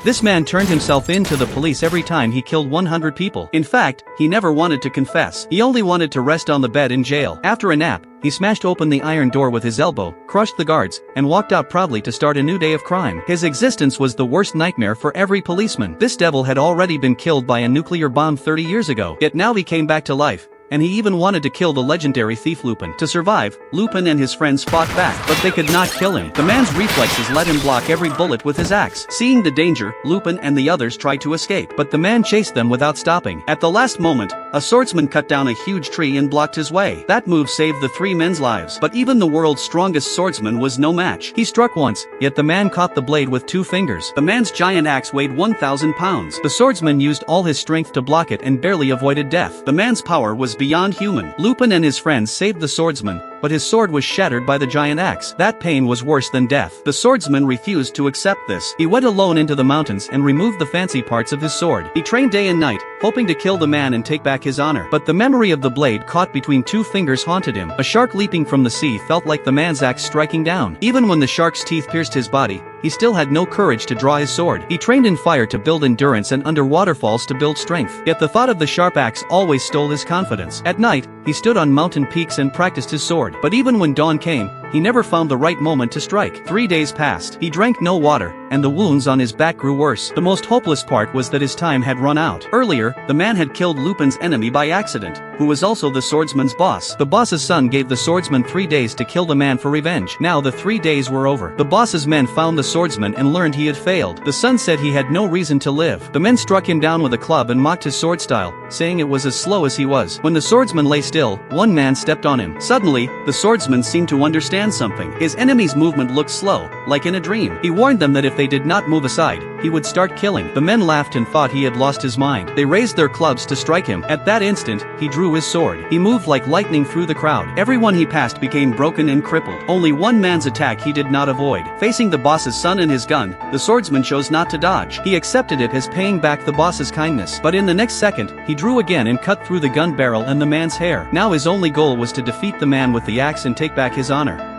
This man turned himself in to the police every time he killed 100 people. In fact, he never wanted to confess. He only wanted to rest on the bed in jail. After a nap, he smashed open the iron door with his elbow, crushed the guards, and walked out proudly to start a new day of crime. His existence was the worst nightmare for every policeman. This devil had already been killed by a nuclear bomb 30 years ago, yet now he came back to life. And he even wanted to kill the legendary thief Lupin. To survive, Lupin and his friends fought back, but they could not kill him. The man's reflexes let him block every bullet with his axe. Seeing the danger, Lupin and the others tried to escape, but the man chased them without stopping. At the last moment, a swordsman cut down a huge tree and blocked his way. That move saved the three men's lives, but even the world's strongest swordsman was no match. He struck once, yet the man caught the blade with 2 fingers. The man's giant axe weighed 1,000 pounds. The swordsman used all his strength to block it and barely avoided death. The man's power was beyond human. Lupin and his friends saved the swordsman, but his sword was shattered by the giant axe. That pain was worse than death. The swordsman refused to accept this. He went alone into the mountains and removed the fancy parts of his sword. He trained day and night, hoping to kill the man and take back his honor. But the memory of the blade caught between 2 fingers haunted him. A shark leaping from the sea felt like the man's axe striking down. Even when the shark's teeth pierced his body, he still had no courage to draw his sword. He trained in fire to build endurance and under waterfalls to build strength. Yet the thought of the sharp axe always stole his confidence. At night, he stood on mountain peaks and practiced his sword. But even when dawn came, he never found the right moment to strike. 3 days passed. He drank no water, and the wounds on his back grew worse. The most hopeless part was that his time had run out. Earlier, the man had killed Lupin's enemy by accident, who was also the swordsman's boss. The boss's son gave the swordsman 3 days to kill the man for revenge. Now the 3 days were over. The boss's men found the swordsman and learned he had failed. The son said he had no reason to live. The men struck him down with a club and mocked his sword style, saying it was as slow as he was. When the swordsman lay still, one man stepped on him. Suddenly, the swordsman seemed to understand something. His enemy's movement looked slow, like in a dream. He warned them that if they did not move aside, he would start killing. The men laughed and thought he had lost his mind. They raised their clubs to strike him. At that instant, he drew his sword. He moved like lightning through the crowd. Everyone he passed became broken and crippled. Only one man's attack he did not avoid. Facing the boss's son and his gun, the swordsman chose not to dodge. He accepted it as paying back the boss's kindness. But in the next second, he drew again and cut through the gun barrel and the man's hair. Now his only goal was to defeat the man with the axe and take back his honor.